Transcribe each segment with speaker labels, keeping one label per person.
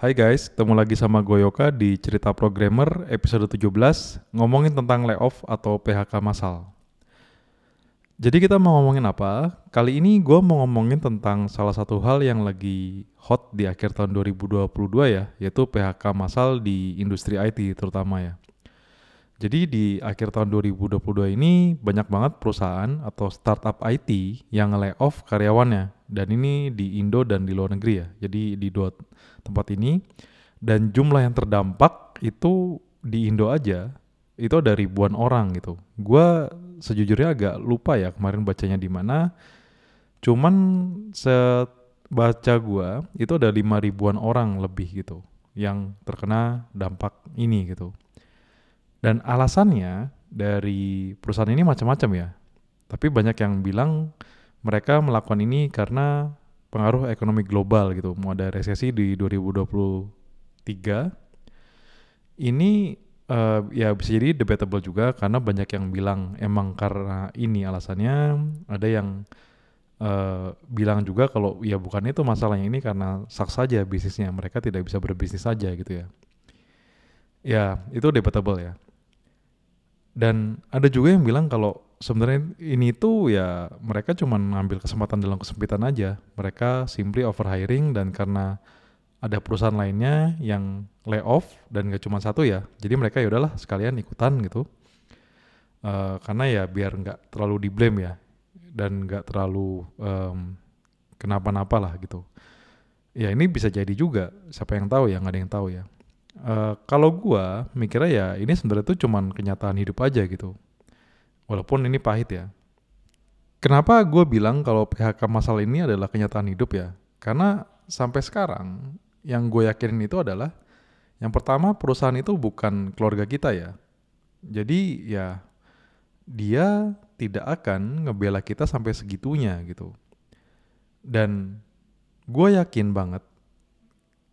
Speaker 1: Hai guys, ketemu lagi sama gue Yoka di Cerita Programmer episode 17, ngomongin tentang layoff atau PHK massal. Jadi kita mau ngomongin apa? Kali ini gue mau ngomongin tentang salah satu hal yang lagi hot di akhir tahun 2022 ya, yaitu PHK massal di industri IT terutama ya. Jadi di akhir tahun 2022 ini banyak banget perusahaan atau startup IT yang nge-layoff karyawannya. Dan ini di Indo dan di luar negeri ya. Jadi di dua tempat ini. Dan jumlah yang terdampak itu di Indo aja itu ada ribuan orang gitu. Gua sejujurnya agak lupa ya kemarin bacanya di mana. Cuman sebaca gua itu ada 5 ribuan orang lebih gitu yang terkena dampak ini gitu. Dan alasannya dari perusahaan ini macam-macam ya. Tapi banyak yang bilang mereka melakukan ini karena pengaruh ekonomi global gitu. Mau ada resesi di 2023. Ini ya bisa jadi debatable juga karena banyak yang bilang emang karena ini alasannya. Ada yang bilang juga kalau ya bukan itu masalahnya, ini karena sak saja bisnisnya. Mereka tidak bisa berbisnis saja gitu ya. Ya itu debatable ya. Dan ada juga yang bilang kalau sebenarnya ini tuh ya mereka cuma ngambil kesempatan dalam kesempitan aja. Mereka simply overhiring dan karena ada perusahaan lainnya yang layoff dan gak cuma satu ya. Jadi mereka ya udahlah sekalian ikutan gitu. Karena ya biar nggak terlalu di blame ya dan nggak terlalu kenapa-napa lah gitu. Ya ini bisa jadi juga, siapa yang tahu ya, nggak ada yang tahu ya. Kalau gua mikirnya ya ini sebenarnya tuh cuman kenyataan hidup aja gitu. Walaupun ini pahit ya. Kenapa gue bilang kalau PHK massal ini adalah kenyataan hidup ya? Karena sampai sekarang yang gue yakinin itu adalah yang pertama perusahaan itu bukan keluarga kita ya. Jadi ya dia tidak akan ngebela kita sampai segitunya gitu. Dan gue yakin banget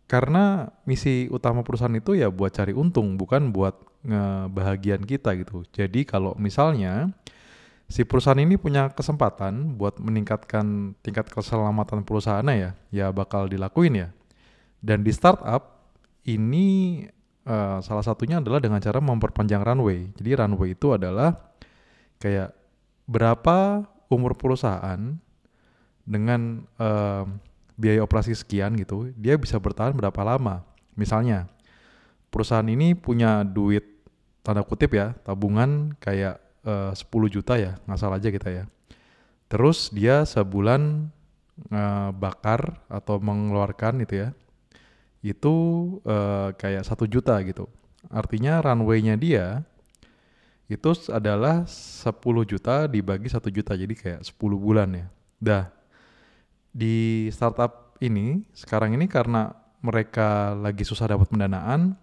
Speaker 1: karena misi utama perusahaan itu ya buat cari untung, bukan buat ngebahagian kita gitu. Jadi kalau misalnya si perusahaan ini punya kesempatan buat meningkatkan tingkat keselamatan perusahaannya ya bakal dilakuin ya. Dan di startup ini salah satunya adalah dengan cara memperpanjang runway. Jadi runway itu adalah kayak berapa umur perusahaan dengan biaya operasi sekian gitu, dia bisa bertahan berapa lama. Misalnya, perusahaan ini punya duit, tanda kutip ya, tabungan kayak 10 juta ya, ngasal aja kita ya. Terus dia sebulan bakar atau mengeluarkan itu ya, itu kayak 1 juta gitu. Artinya runway-nya dia itu adalah 10 juta dibagi 1 juta, jadi kayak 10 bulan ya. Dah, di startup ini sekarang ini karena mereka lagi susah dapat pendanaan,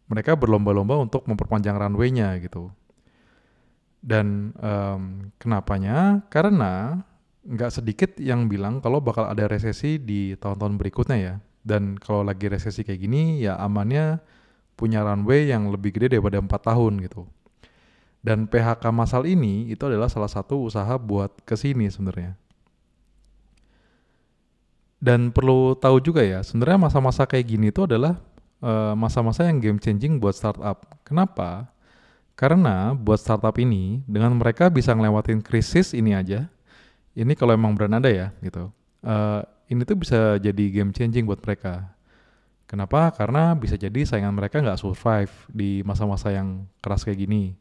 Speaker 1: mereka berlomba-lomba untuk memperpanjang runway-nya gitu. Dan kenapanya? Karena nggak sedikit yang bilang kalau bakal ada resesi di tahun-tahun berikutnya ya. Dan kalau lagi resesi kayak gini ya amannya punya runway yang lebih gede daripada 4 tahun gitu. Dan PHK massal ini itu adalah salah satu usaha buat kesini sebenarnya. Dan perlu tahu juga ya, sebenarnya masa-masa kayak gini itu adalah masa-masa yang game changing buat startup. Kenapa? Karena buat startup ini, dengan mereka bisa ngelewatin krisis ini aja, ini kalau emang brand ada ya gitu, ini tuh bisa jadi game changing buat mereka. Kenapa? Karena bisa jadi saingan mereka nggak survive di masa-masa yang keras kayak gini.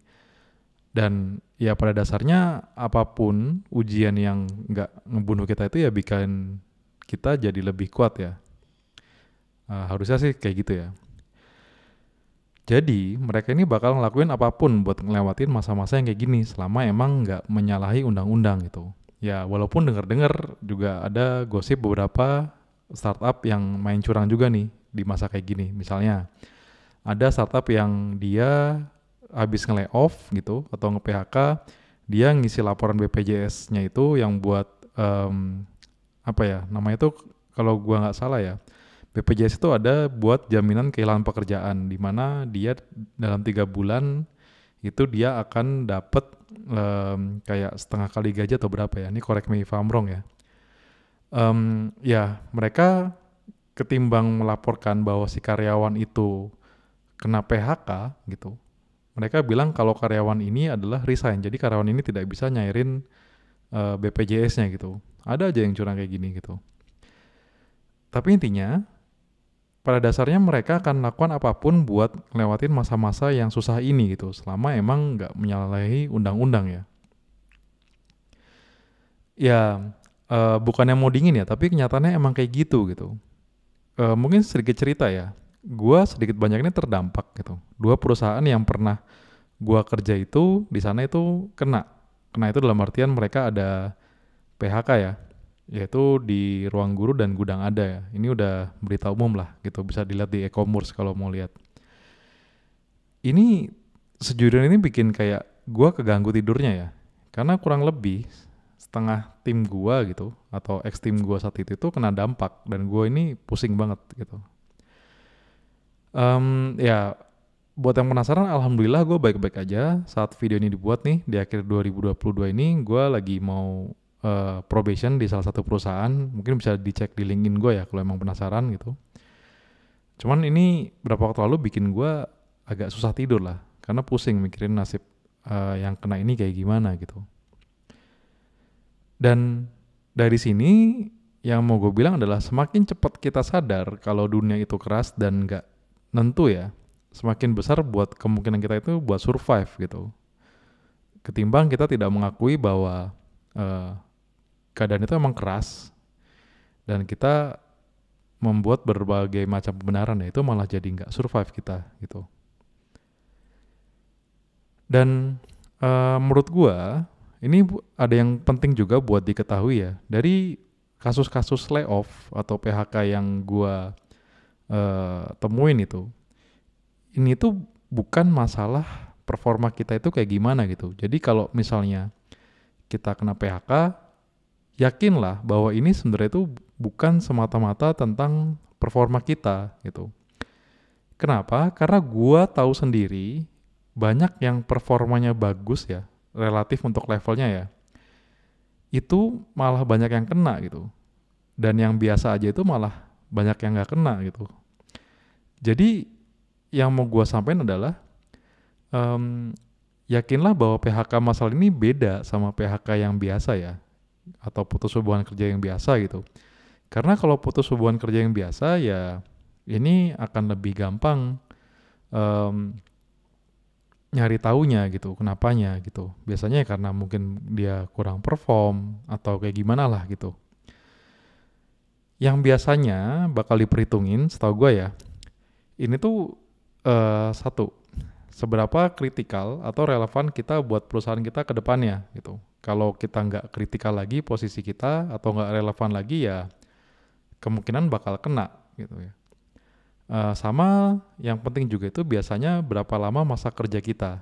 Speaker 1: Dan ya pada dasarnya apapun ujian yang nggak ngebunuh kita itu ya bikin kita jadi lebih kuat ya. Harusnya sih kayak gitu ya. Jadi mereka ini bakal ngelakuin apapun buat ngelewatin masa-masa yang kayak gini selama emang nggak menyalahi undang-undang gitu. Ya walaupun dengar-dengar juga ada gosip beberapa startup yang main curang juga nih di masa kayak gini. Misalnya ada startup yang dia habis nge-layoff gitu atau nge-PHK, dia ngisi laporan BPJS-nya itu yang buat apa ya namanya tuh, kalau gua nggak salah ya, BPJS itu ada buat jaminan kehilangan pekerjaan, di mana dia dalam 3 bulan itu dia akan dapat kayak setengah kali gaji atau berapa ya, ini correct me if I'm wrong ya. Ya mereka ketimbang melaporkan bahwa si karyawan itu kena PHK gitu. Mereka bilang kalau karyawan ini adalah resign, jadi karyawan ini tidak bisa nyairin BPJS-nya gitu. Ada aja yang curang kayak gini gitu. Tapi intinya, pada dasarnya mereka akan lakukan apapun buat ngelewatin masa-masa yang susah ini gitu, selama emang nggak menyalahi undang-undang ya. Ya, bukannya mau dingin ya, tapi kenyataannya emang kayak gitu gitu. Mungkin sedikit cerita ya, gua sedikit banyaknya terdampak gitu. Dua perusahaan yang pernah gua kerja itu di sana itu kena itu dalam artian mereka ada PHK ya, yaitu di ruang guru dan gudang ada ya. Ini udah berita umum lah gitu, bisa dilihat di e-commerce kalau mau lihat. Ini sejujurnya ini bikin kayak gua keganggu tidurnya ya, karena kurang lebih setengah tim gua gitu atau ex tim gua saat itu kena dampak dan gua ini pusing banget gitu. Ya buat yang penasaran, alhamdulillah gue baik-baik aja saat video ini dibuat nih di akhir 2022 ini. Gue lagi mau probation di salah satu perusahaan, mungkin bisa dicek di LinkedIn gue ya kalau emang penasaran gitu. Cuman ini beberapa waktu lalu bikin gue agak susah tidur lah, karena pusing mikirin nasib yang kena ini kayak gimana gitu. Dan dari sini yang mau gue bilang adalah semakin cepat kita sadar kalau dunia itu keras dan gak nentu ya, semakin besar buat kemungkinan kita itu buat survive gitu. Ketimbang kita tidak mengakui bahwa keadaan itu emang keras dan kita membuat berbagai macam pembenaran, ya itu malah jadi nggak survive kita gitu. Dan menurut gua ini ada yang penting juga buat diketahui ya, dari kasus-kasus layoff atau PHK yang gua temuin itu, ini tuh bukan masalah performa kita itu kayak gimana gitu. Jadi kalau misalnya kita kena PHK, yakinlah bahwa ini sebenarnya itu bukan semata-mata tentang performa kita gitu. Kenapa? Karena gua tahu sendiri banyak yang performanya bagus ya, relatif untuk levelnya ya. Itu malah banyak yang kena gitu. Dan yang biasa aja itu malah banyak yang nggak kena gitu. Jadi yang mau gua sampaikan adalah yakinlah bahwa PHK masal ini beda sama PHK yang biasa ya, atau putus hubungan kerja yang biasa gitu. Karena kalau putus hubungan kerja yang biasa ya ini akan lebih gampang nyari taunya gitu, kenapanya gitu. Biasanya ya karena mungkin dia kurang perform atau kayak gimana lah gitu. Yang biasanya bakal diperhitungin setahu gue ya, ini tuh satu, seberapa kritikal atau relevan kita buat perusahaan kita ke depannya gitu. Kalau kita nggak kritikal lagi posisi kita atau nggak relevan lagi ya kemungkinan bakal kena gitu ya. Sama yang penting juga itu biasanya berapa lama masa kerja kita.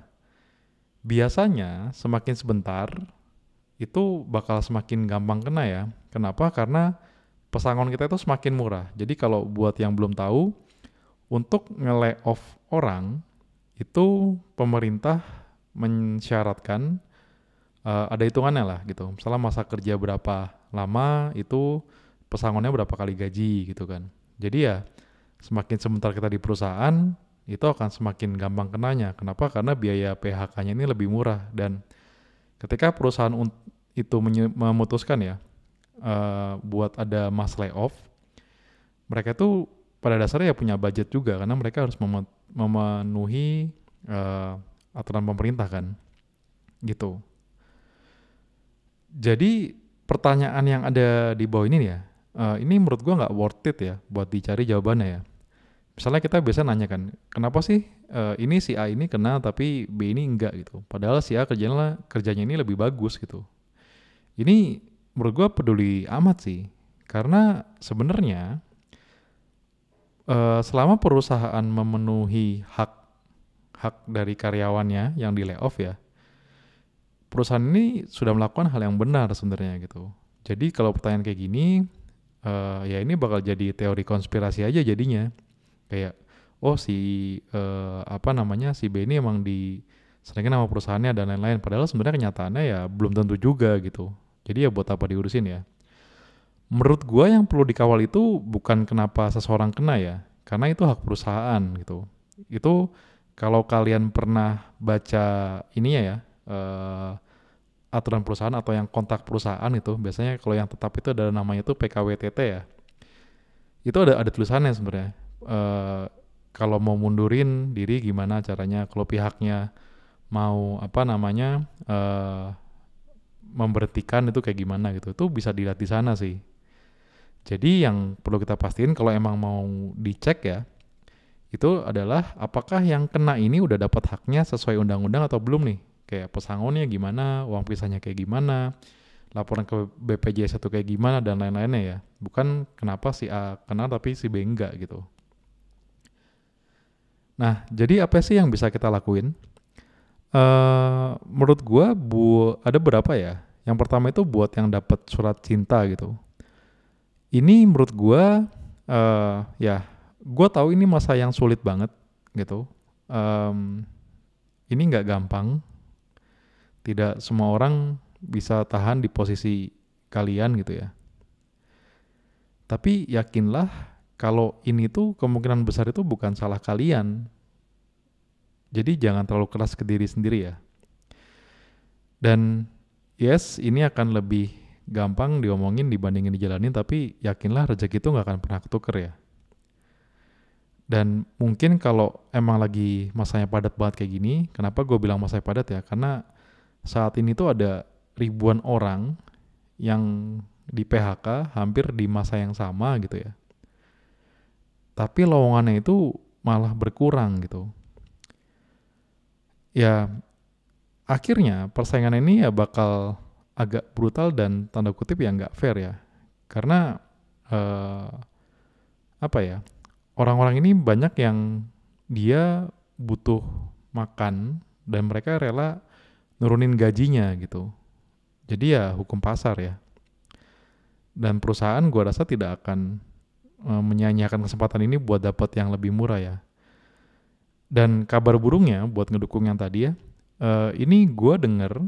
Speaker 1: Biasanya semakin sebentar itu bakal semakin gampang kena ya. Kenapa? Karena pesangon kita itu semakin murah. Jadi kalau buat yang belum tahu, untuk nge-layoff orang itu pemerintah mensyaratkan ada hitungannya lah gitu. Misalnya masa kerja berapa lama itu pesangonnya berapa kali gaji gitu kan. Jadi ya semakin sebentar kita di perusahaan itu akan semakin gampang kenanya. Kenapa? Karena biaya PHK-nya ini lebih murah dan ketika perusahaan itu memutuskan ya buat ada mass layoff, mereka itu pada dasarnya ya punya budget juga karena mereka harus memenuhi aturan pemerintah kan gitu. Jadi pertanyaan yang ada di bawah ini ya, ini menurut gua nggak worth it ya buat dicari jawabannya ya. Misalnya kita biasa nanya kan, kenapa sih ini si A ini kena tapi B ini enggak gitu. Padahal si A kerjanya ini lebih bagus gitu. Ini menurut gua peduli amat sih, karena sebenarnya selama perusahaan memenuhi hak dari karyawannya yang di layoff ya, perusahaan ini sudah melakukan hal yang benar sebenarnya gitu. Jadi kalau pertanyaan kayak gini, ya ini bakal jadi teori konspirasi aja jadinya. Kayak, oh si si B ini emang disenengin sama perusahaannya dan lain-lain. Padahal sebenarnya kenyataannya ya belum tentu juga gitu. Jadi ya buat apa diurusin ya. Menurut gua yang perlu dikawal itu bukan kenapa seseorang kena ya, karena itu hak perusahaan gitu. Itu kalau kalian pernah baca ininya ya, eh, aturan perusahaan atau yang kontak perusahaan itu, biasanya kalau yang tetap itu ada namanya itu PKWTT ya. Itu ada tulisannya sebenarnya. Eh, Kalau mau mundurin diri gimana caranya, kalau pihaknya mau apa namanya memberhentikan itu kayak gimana gitu. Itu bisa dilihat di sana sih. Jadi yang perlu kita pastiin kalau emang mau dicek ya, itu adalah apakah yang kena ini udah dapat haknya sesuai undang-undang atau belum nih. Kayak pesangonnya gimana, uang pisahnya kayak gimana, laporan ke BPJS itu kayak gimana dan lain-lainnya ya. Bukan kenapa si A kena tapi si B enggak gitu. Nah, jadi apa sih yang bisa kita lakuin? Menurut gua ada berapa ya? Yang pertama itu buat yang dapat surat cinta gitu. Ini menurut gua ya, gua tahu ini masa yang sulit banget gitu. Em, ini nggak gampang. Tidak semua orang bisa tahan di posisi kalian gitu ya. Tapi yakinlah kalau ini tuh kemungkinan besar itu bukan salah kalian. Jadi jangan terlalu keras ke diri sendiri ya. Dan yes, ini akan lebih gampang diomongin dibandingin dijalanin, tapi yakinlah rezeki itu nggak akan pernah ketuker ya. Dan mungkin kalau emang lagi masanya padat banget kayak gini, kenapa gue bilang masanya padat ya? Karena saat ini tuh ada ribuan orang yang di PHK hampir di masa yang sama gitu ya. Tapi lowongannya itu malah berkurang gitu. Ya akhirnya persaingan ini ya bakal agak brutal dan tanda kutip ya nggak fair ya. Karena eh, apa ya, orang-orang ini banyak yang dia butuh makan dan mereka rela nurunin gajinya gitu. Jadi ya hukum pasar ya. Dan perusahaan gua rasa tidak akan menyanyiakan kesempatan ini buat dapat yang lebih murah ya. Dan kabar burungnya buat ngedukung yang tadi ya, ini gua denger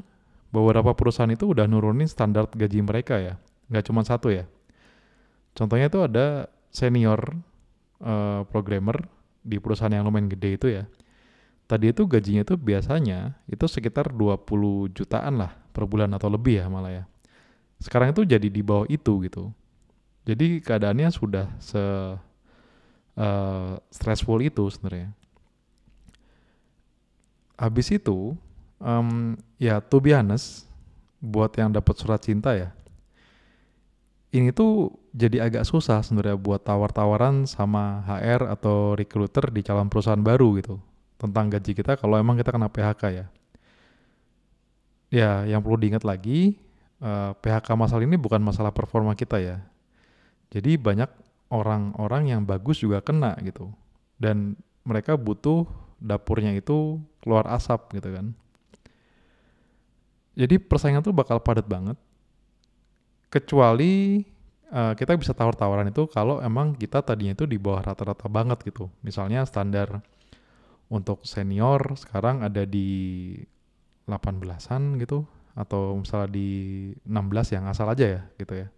Speaker 1: beberapa perusahaan itu udah nurunin standar gaji mereka ya. Nggak cuma satu ya. Contohnya itu ada senior programmer di perusahaan yang lumayan gede itu ya. Tadi itu gajinya itu biasanya itu sekitar 20 jutaan lah per bulan atau lebih ya malah ya. Sekarang itu jadi di bawah itu gitu. Jadi keadaannya sudah stressful itu sebenarnya. Habis itu ya to be honest, buat yang dapat surat cinta ya, ini tuh jadi agak susah sebenarnya buat tawar-tawaran sama HR atau recruiter di calon perusahaan baru gitu tentang gaji kita kalau emang kita kena PHK ya. Ya, yang perlu diingat lagi, PHK masal ini bukan masalah performa kita ya. Jadi banyak orang-orang yang bagus juga kena gitu. Dan mereka butuh dapurnya itu keluar asap gitu kan. Jadi persaingan tuh bakal padat banget. Kecuali kita bisa tawar-tawaran itu kalau emang kita tadinya itu di bawah rata-rata banget gitu. Misalnya standar untuk senior sekarang ada di 18-an gitu. Atau misalnya di 16 yang asal aja ya gitu ya.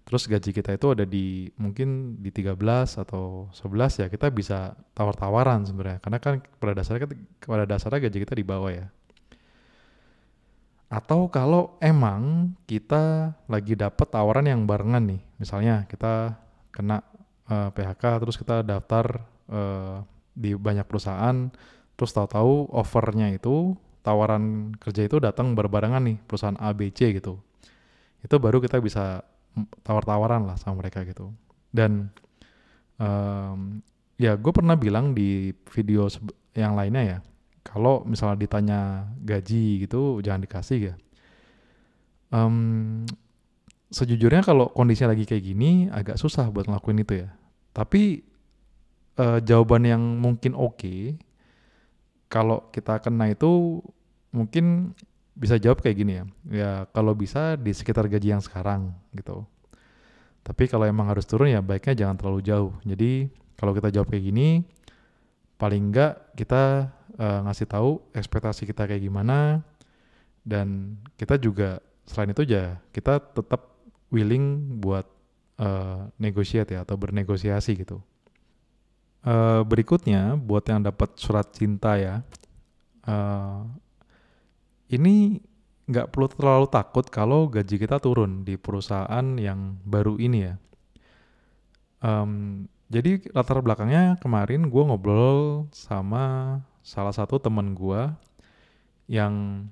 Speaker 1: Terus gaji kita itu ada di mungkin di 13 atau 11 ya, kita bisa tawar-tawaran sebenarnya. Karena kan pada dasarnya gaji kita di bawah ya. Atau kalau emang kita lagi dapet tawaran yang barengan nih, misalnya kita kena PHK terus kita daftar di banyak perusahaan, terus tahu-tahu offernya itu tawaran kerja itu datang berbarengan nih perusahaan A, B, C gitu. Itu baru kita bisa tawar-tawaran lah sama mereka gitu. Dan ya gue pernah bilang di video yang lainnya ya, kalau misalnya ditanya gaji gitu jangan dikasih ya. Sejujurnya kalau kondisinya lagi kayak gini agak susah buat ngelakuin itu ya. Tapi jawaban yang mungkin oke, kalau kita kena itu mungkin bisa jawab kayak gini ya. Ya kalau bisa di sekitar gaji yang sekarang gitu. Tapi kalau emang harus turun ya baiknya jangan terlalu jauh. Jadi kalau kita jawab kayak gini, paling enggak kita ngasih tahu ekspektasi kita kayak gimana, dan kita juga selain itu aja kita tetap willing buat negotiate ya atau bernegosiasi gitu. Berikutnya buat yang dapat surat cinta ya, eh, ini nggak perlu terlalu takut kalau gaji kita turun di perusahaan yang baru ini ya. Jadi latar belakangnya kemarin gue ngobrol sama salah satu temen gue yang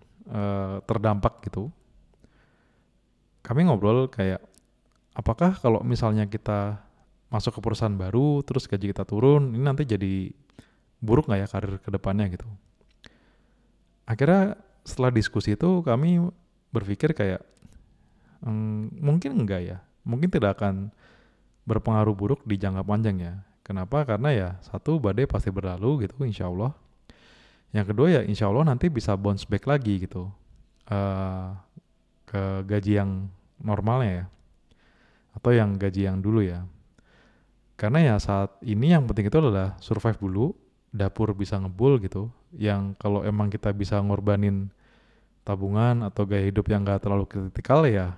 Speaker 1: terdampak gitu. Kami ngobrol kayak, apakah kalau misalnya kita masuk ke perusahaan baru terus gaji kita turun, ini nanti jadi buruk nggak ya karir ke depannya gitu. Akhirnya setelah diskusi itu kami berpikir kayak, mungkin enggak ya, mungkin tidak akan berpengaruh buruk di jangka panjang ya. Kenapa? Karena ya satu, badai pasti berlalu gitu insya Allah. Yang kedua ya insya Allah nanti bisa bounce back lagi gitu, eh ke gaji yang normalnya ya, atau yang gaji yang dulu ya. Karena ya saat ini yang penting itu adalah survive dulu, dapur bisa ngebul gitu. Yang kalau emang kita bisa ngorbanin tabungan atau gaya hidup yang gak terlalu kritikal ya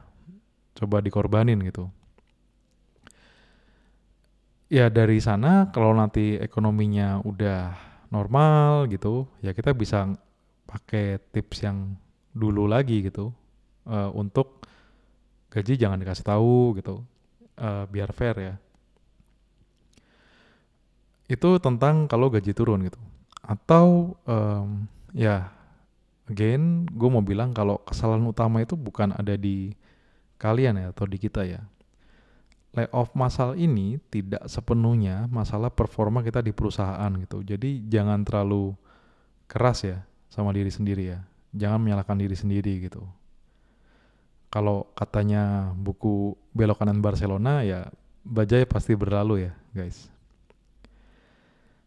Speaker 1: coba dikorbanin gitu. Ya dari sana kalau nanti ekonominya udah normal gitu, ya kita bisa pakai tips yang dulu lagi gitu, untuk gaji jangan dikasih tahu gitu, biar fair ya. Itu tentang kalau gaji turun gitu. Atau ya again gue mau bilang kalau kesalahan utama itu bukan ada di kalian ya atau di kita ya. Layoff massal ini tidak sepenuhnya masalah performa kita di perusahaan gitu. Jadi jangan terlalu keras ya sama diri sendiri ya. Jangan menyalahkan diri sendiri gitu. Kalau katanya buku Belok Kanan Barcelona ya, bajai pasti berlalu ya guys.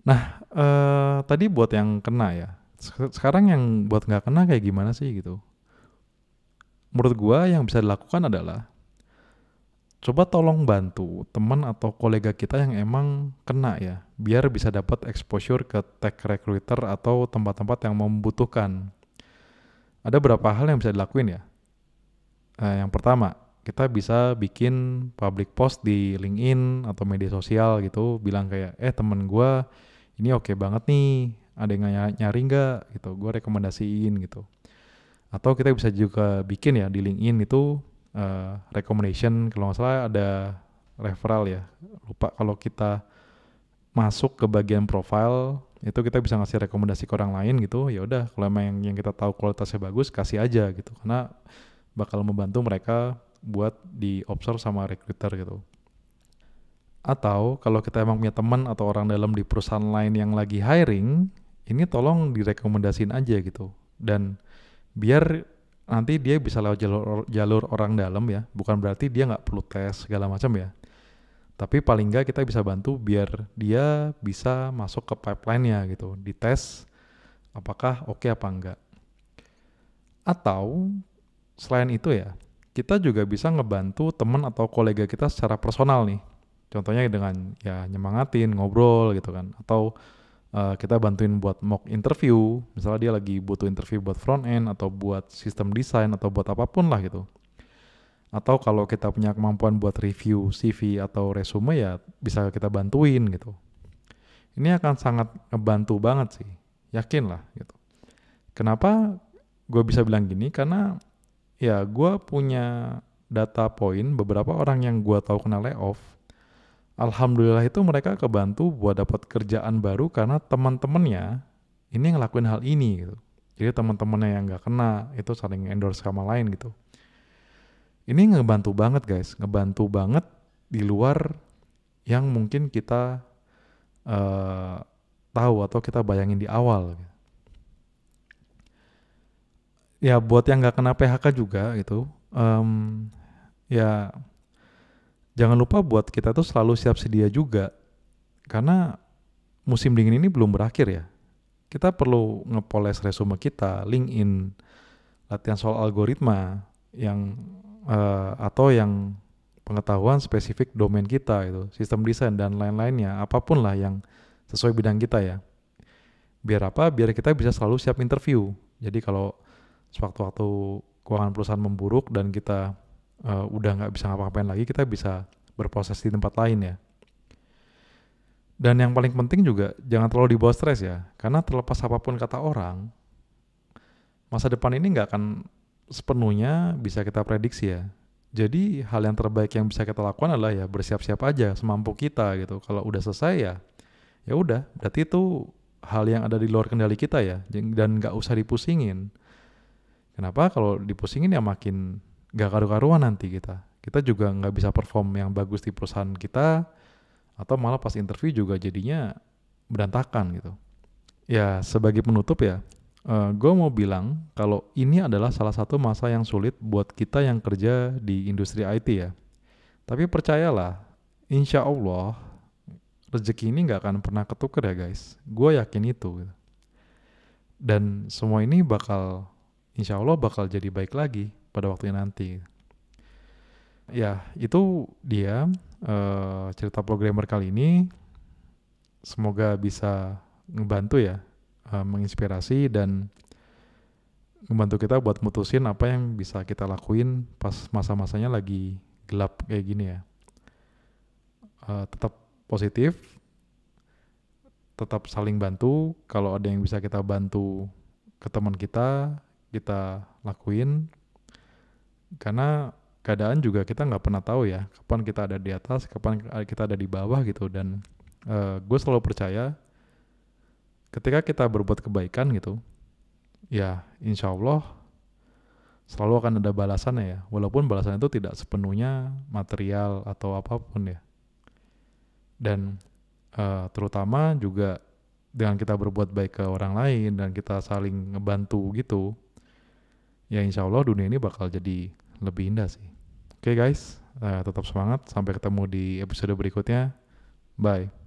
Speaker 1: Nah, tadi buat yang kena ya. Sekarang yang buat nggak kena kayak gimana sih gitu? Menurut gua yang bisa dilakukan adalah coba tolong bantu teman atau kolega kita yang emang kena ya, biar bisa dapat exposure ke tech recruiter atau tempat-tempat yang membutuhkan. Ada beberapa hal yang bisa dilakuin ya. Yang pertama, kita bisa bikin public post di LinkedIn atau media sosial gitu, bilang kayak, temen gua ini oke banget nih, ada yang nyari nggak gitu, gue rekomendasiin gitu. Atau kita bisa juga bikin ya di LinkedIn itu recommendation, kalau nggak salah ada referral ya, lupa kalau kita masuk ke bagian profile itu kita bisa ngasih rekomendasi ke orang lain gitu. Ya udah kalau emang yang kita tahu kualitasnya bagus kasih aja gitu, karena bakal membantu mereka buat di observe sama recruiter gitu. Atau kalau kita emang punya teman atau orang dalam di perusahaan lain yang lagi hiring, ini tolong direkomendasiin aja gitu. Dan biar nanti dia bisa lewat jalur orang dalam ya, bukan berarti dia nggak perlu tes segala macam ya. Tapi paling nggak kita bisa bantu biar dia bisa masuk ke pipeline-nya gitu, dites apakah oke apa enggak. Atau selain itu ya, kita juga bisa ngebantu teman atau kolega kita secara personal nih. Contohnya dengan ya nyemangatin, ngobrol gitu kan. Atau kita bantuin buat mock interview. Misalnya dia lagi butuh interview buat front end atau buat sistem desain atau buat apapun lah gitu. Atau kalau kita punya kemampuan buat review CV atau resume ya bisa kita bantuin gitu. Ini akan sangat ngebantu banget sih. Yakin lah gitu. Kenapa gue bisa bilang gini? Karena ya gue punya data point beberapa orang yang gue tahu kena layoff. Alhamdulillah itu mereka kebantu buat dapat kerjaan baru karena teman-temannya ini ngelakuin hal ini gitu. Jadi teman-temannya yang nggak kena itu saling endorse sama lain gitu. Ini ngebantu banget guys, ngebantu banget di luar yang mungkin kita tahu atau kita bayangin di awal. Ya buat yang nggak kena PHK juga gitu, ya jangan lupa buat kita tuh selalu siap sedia juga. Karena musim dingin ini belum berakhir ya. Kita perlu ngepoles resume kita, LinkedIn, latihan soal algoritma, yang atau yang pengetahuan spesifik domain kita itu, sistem desain dan lain-lainnya, apapun lah yang sesuai bidang kita ya. Biar apa? Biar kita bisa selalu siap interview. Jadi kalau sewaktu-waktu keuangan perusahaan memburuk dan kita udah nggak bisa ngapa-ngapain lagi, kita bisa berproses di tempat lain ya. Dan yang paling penting juga jangan terlalu dibawa stres ya, karena terlepas apapun kata orang, masa depan ini nggak akan sepenuhnya bisa kita prediksi ya. Jadi hal yang terbaik yang bisa kita lakukan adalah ya bersiap-siap aja semampu kita gitu. Kalau udah selesai ya udah, berarti itu hal yang ada di luar kendali kita ya, dan nggak usah dipusingin. Kenapa? Kalau dipusingin ya makin nggak karu-karuan nanti kita. Kita juga nggak bisa perform yang bagus di perusahaan kita, atau malah pas interview juga jadinya berantakan gitu. Ya sebagai penutup ya, gue mau bilang kalau ini adalah salah satu masa yang sulit buat kita yang kerja di industri IT ya. Tapi percayalah, insya Allah rezeki ini nggak akan pernah ketukar ya guys. Gue yakin itu. Dan semua ini insya Allah bakal jadi baik lagi pada waktunya nanti. Ya itu dia cerita programmer kali ini. Semoga bisa ngebantu ya, menginspirasi dan membantu kita buat mutusin apa yang bisa kita lakuin pas masa-masanya lagi gelap kayak gini ya. Tetap positif, tetap saling bantu. Kalau ada yang bisa kita bantu ke teman kita lakuin. Karena keadaan juga kita nggak pernah tahu ya, kapan kita ada di atas, kapan kita ada di bawah gitu. Dan gue selalu percaya ketika kita berbuat kebaikan gitu, ya insya Allah selalu akan ada balasannya ya, walaupun balasan itu tidak sepenuhnya material atau apapun ya. Dan terutama juga dengan kita berbuat baik ke orang lain dan kita saling ngebantu gitu, ya insya Allah dunia ini bakal jadi lebih indah sih. Oke guys, tetap semangat, sampai ketemu di episode berikutnya. Bye.